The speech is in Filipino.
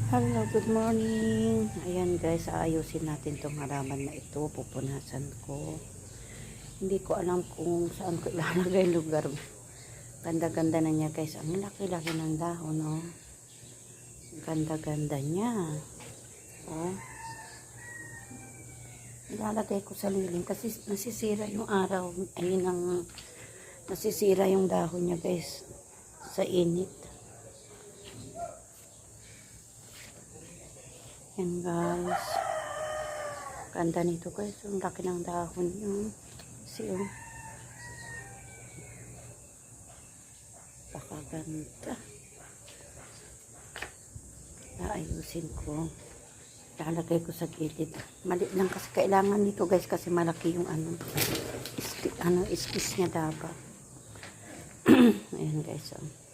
Hello, good morning. Ayan guys, aayusin natin tong halaman na ito. Pupunasan ko. Hindi ko alam kung saan ko ilalagay lugar. Ganda-ganda na niya guys. Ang laki-laki ng dahon, oh. Ganda-ganda niya. Oh. Ilalagay ko sa lilim kasi nasisira yung araw. Ayun ang nasisira yung dahon niya guys. Sa init. Yan guys. Ganda nito guys. Ang laki ng dahon yung siyo. Pakaganda. Naayusin ko. Lalagay ko sa gilid. Mali lang kasi kailangan nito guys kasi malaki yung iskis niya dapat. Ayan guys. Oh.